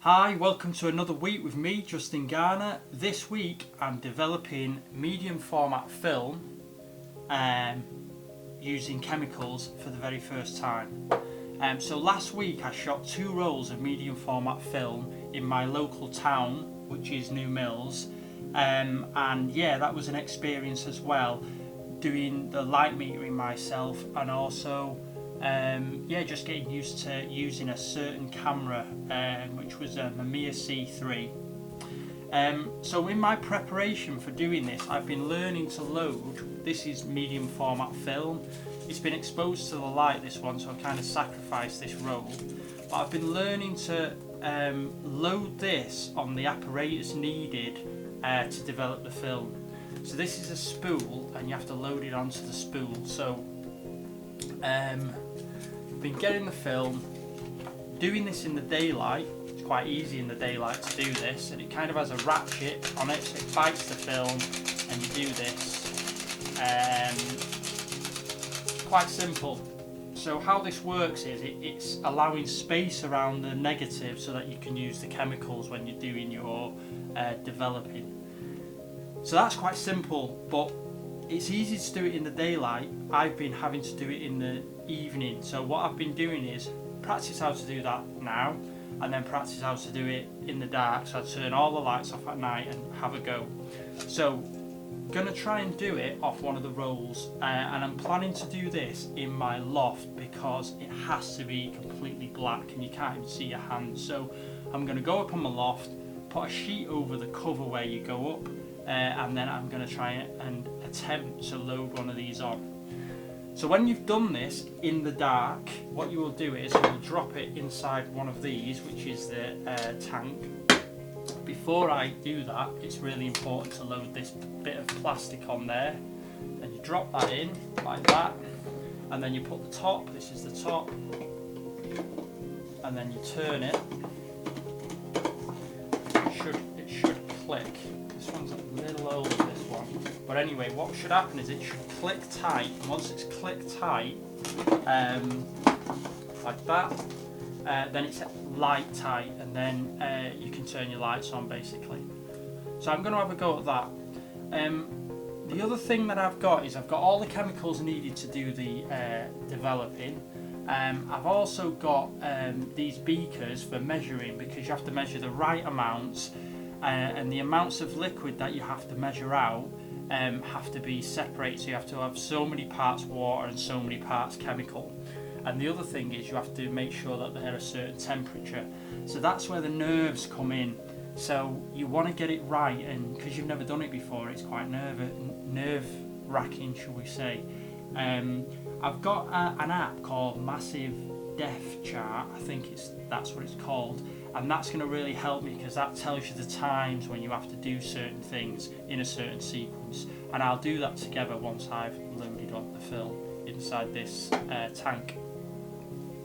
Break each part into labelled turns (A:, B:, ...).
A: Hi, welcome to another week with me, Justin Garner. This week I'm developing medium format film using chemicals for the very first time. So last week I shot 2 rolls of medium format film in my local town, which is New Mills, and yeah, that was an experience as well, doing the light metering myself and also just getting used to using a certain camera, which was a Mamiya C3. So in my preparation for doing this, I've been learning to load. This is medium format film. It's been exposed to the light, this one, so I kind of sacrificed this roll. But I've been learning to load this on the apparatus needed to develop the film. So this is a spool, and you have to load it onto the spool. So been getting the film, doing this in the daylight. It's quite easy in the daylight to do this, and it kind of has a ratchet on it, so it bites the film and you do this. Quite simple. So how this works is it's allowing space around the negative so that you can use the chemicals when you're doing your developing. So that's quite simple, but it's easy to do it in the daylight. I've been having to do it in the evening. So what I've been doing is practice how to do that now, and then practice how to do it in the dark. So I turn all the lights off at night and have a go. So gonna try and do it off one of the rolls, and I'm planning to do this in my loft because it has to be completely black and you can't even see your hands. So I'm gonna go up on my loft, put a sheet over the cover where you go up, and then I'm going to try and attempt to load one of these on. So when you've done this in the dark, what you will do is you'll drop it inside one of these, which is the tank. Before I do that, it's really important to load this bit of plastic on there, and you drop that in like that, and then you put the top, this is the top, and then you turn it. It should click. This one's a little old, this one. But anyway, what should happen is it should click tight. And once it's clicked tight, like that, then it's light tight, and then you can turn your lights on basically. So I'm going to have a go at that. The other thing that I've got is I've got all the chemicals needed to do the developing. I've also got these beakers for measuring, because you have to measure the right amounts. And the amounts of liquid that you have to measure out have to be separated, so you have to have so many parts water and so many parts chemical. And the other thing is you have to make sure that they're a certain temperature. So that's where the nerves come in. So you want to get it right, and because you've never done it before, it's quite nerve-wracking, shall we say. I've got an app called Massive Depth Chart, I think that's what it's called, and that's going to really help me because that tells you the times when you have to do certain things in a certain sequence, and I'll do that together once I've loaded up the film inside this tank.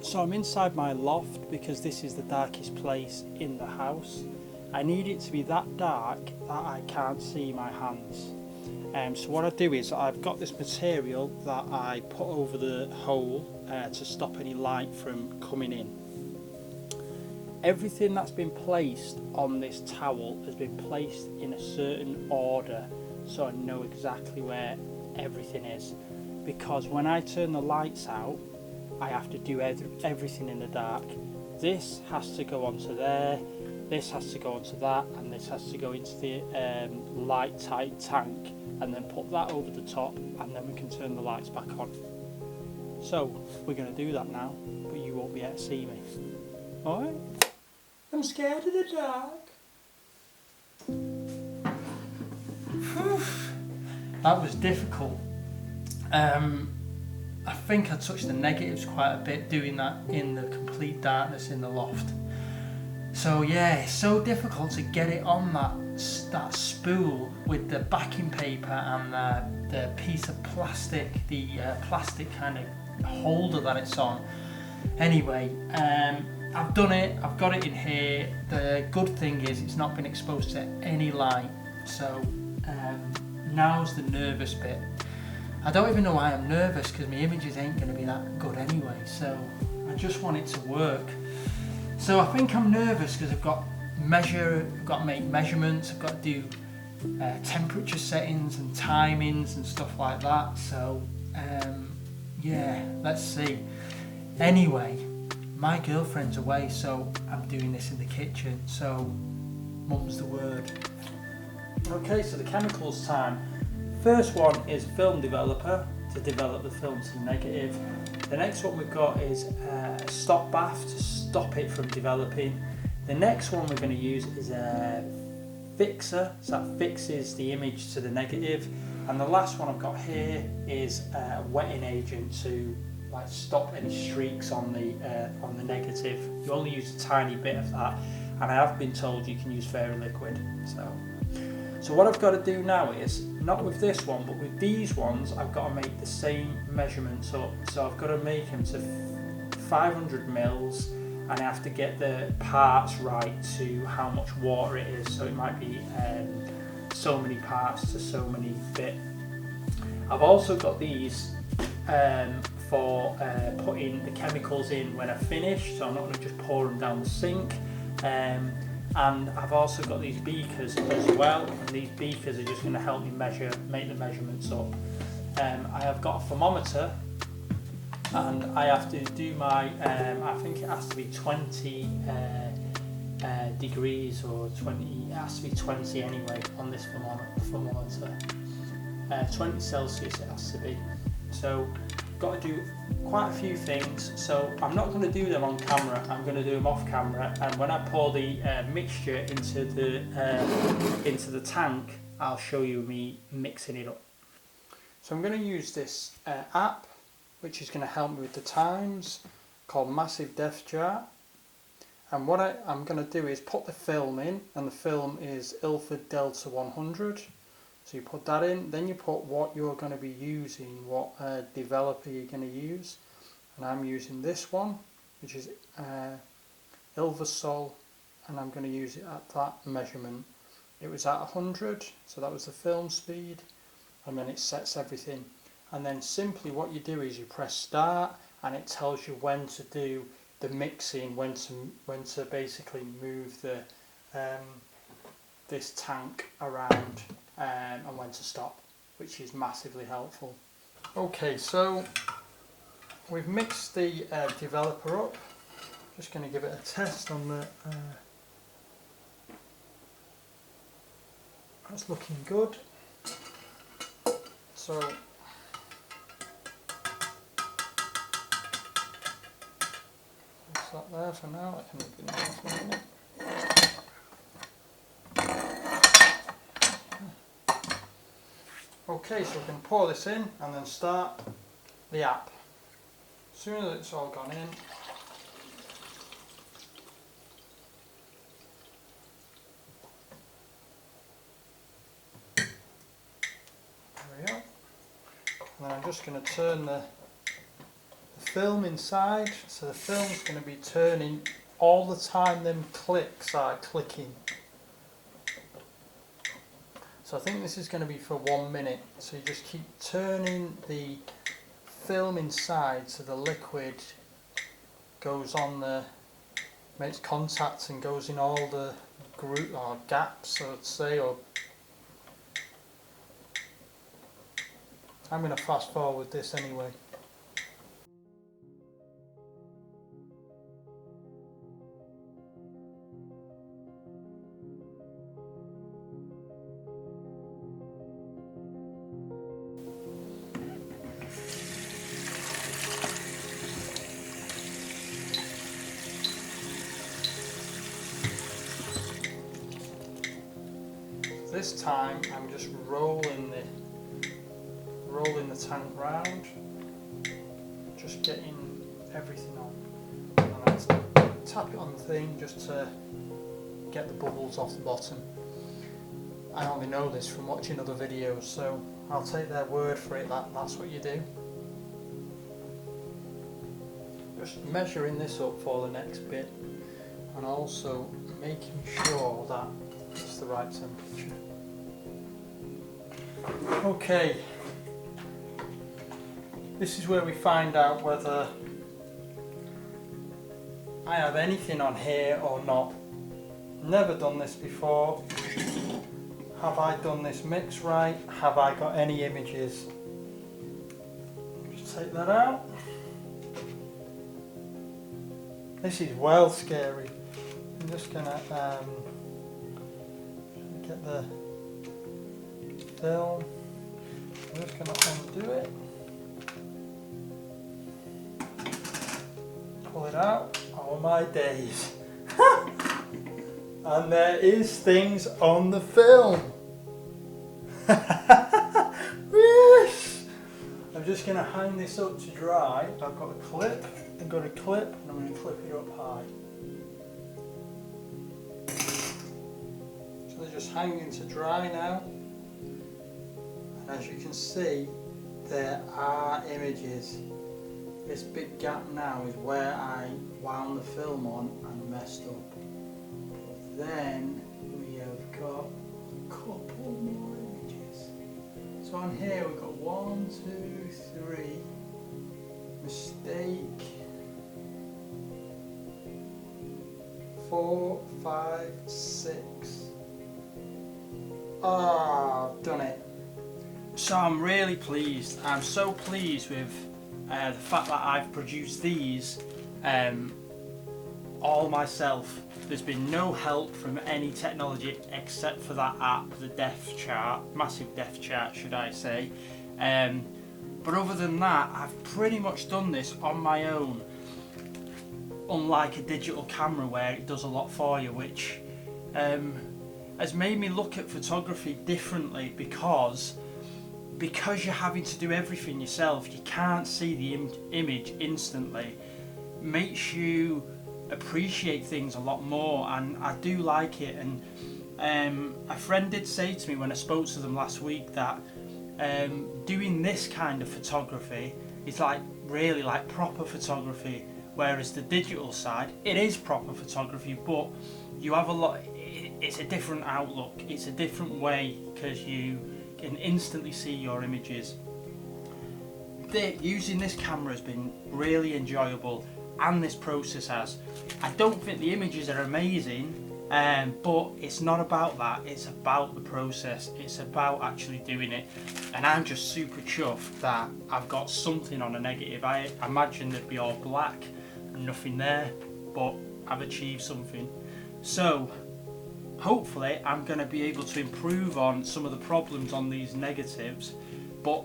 A: So I'm inside my loft because this is the darkest place in the house. I need it to be that dark that I can't see my hands. So what I do is I've got this material that I put over the hole to stop any light from coming in. Everything that's been placed on this towel has been placed in a certain order, so I know exactly where everything is, because when I turn the lights out I have to do everything in the dark. This has to go onto there, this has to go onto that, and this has to go into the light tight tank, and then put that over the top, and then we can turn the lights back on. So we're going to do that now, but you won't be able to see me. Alright? I'm scared of the dark. That was difficult. I think I touched the negatives quite a bit doing that in the complete darkness in the loft. So yeah, it's so difficult to get it on that spool with the backing paper and the piece of plastic, the plastic kind of holder that it's on. Anyway, I've done it, I've got it in here. The good thing is it's not been exposed to any light, so now's the nervous bit. I don't even know why I'm nervous, because my images ain't going to be that good anyway, so I just want it to work. So I think I'm nervous because I've got to make measurements, I've got to do temperature settings and timings and stuff like that. So yeah, let's see. Anyway, my girlfriend's away, so I'm doing this in the kitchen. So mum's the word. Okay, so the chemicals time. First one is film developer to develop the film to negative. The next one we've got is a stop bath to stop it from developing. The next one we're going to use is a fixer, so that fixes the image to the negative. And the last one I've got here is a wetting agent to like stop any streaks on the negative. You only use a tiny bit of that, and I have been told you can use fairy liquid. So what I've got to do now is, not with this one, but with these ones, I've got to make the same measurements up. So I've got to make them to 500 mils, and I have to get the parts right to how much water it is. So it might be so many parts to so many bit. I've also got these for putting the chemicals in when I finish, so I'm not going to just pour them down the sink. And I've also got these beakers as well, and these beakers are just going to help me make the measurements up. I have got a thermometer, and I have to do my, I think it has to be 20 degrees or 20, it has to be 20 anyway on this thermometer. 20 Celsius it has to be. So got to do quite a few things, so I'm not going to do them on camera, I'm going to do them off camera, and when I pour the mixture into the tank, I'll show you me mixing it up. So I'm going to use this app which is going to help me with the times, called Massive Depth Chart, and what I'm going to do is put the film in, and the film is Ilford Delta 100. So you put that in, then you put what you're going to be using, what developer you're going to use. And I'm using this one, which is Ilversol, and I'm going to use it at that measurement. It was at 100, so that was the film speed, and then it sets everything. And then simply what you do is you press start, and it tells you when to do the mixing, when to basically move the this tank around. And when to stop, which is massively helpful. Okay, so we've mixed the developer up. Just going to give it a test on the. That's looking good. So that's that there for now. I can leave it there for a minute. Okay, so we can pour this in and then start the app. As soon as it's all gone in, there we go. And then I'm just going to turn the film inside, so the film's going to be turning all the time them clicks are clicking. So I think this is going to be for 1 minute, so you just keep turning the film inside so the liquid goes on makes contact and goes in all the gaps, I would say, or I'm going to fast forward this anyway. This time I'm just rolling the tank round, just getting everything on, and I have to tap it on the thing just to get the bubbles off the bottom. I only know this from watching other videos, so I'll take their word for it that that's what you do. Just measuring this up for the next bit, and also making sure that it's the right temperature. Okay, this is where we find out whether I have anything on here or not. Never done this before. Have I done this mix right? Have I got any images? Just take that out. This is well scary. I'm just gonna get the film. I'm just gonna undo it. Pull it out. Oh my days. And there is things on the film. Yes! I'm just going to hang this up to dry. I've got a clip. I've got a clip and I'm going to clip it up high. So they're just hanging to dry now. And as you can see, there are images. This big gap now is where I wound the film on and messed up. Then we have got a couple more images. So on here we've got 1, 2, 3, mistake, 4, 5, 6. Ah, I've done it. So I'm really pleased. I'm so pleased with the fact that I've produced these all myself. There's been no help from any technology except for that app, the depth chart, massive depth chart should I say. But other than that, I've pretty much done this on my own, unlike a digital camera where it does a lot for you, which has made me look at photography differently because you're having to do everything yourself. You can't see the image instantly. Makes you appreciate things a lot more, and I do like it. And a friend did say to me when I spoke to them last week that doing this kind of photography is like really like proper photography, whereas the digital side, it is proper photography, but you have a lot, it's a different outlook, it's a different way because you can instantly see your images. Using this camera has been really enjoyable, and this process has. I don't think the images are amazing, but it's not about that, it's about the process, it's about actually doing it. And I'm just super chuffed that I've got something on a negative. I imagine they'd be all black and nothing there, but I've achieved something. So hopefully I'm going to be able to improve on some of the problems on these negatives, but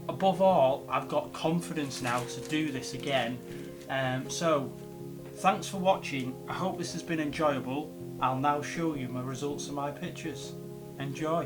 A: above all I've got confidence now to do this again. So thanks for watching. I hope this has been enjoyable. I'll now show you my results of my pictures. Enjoy.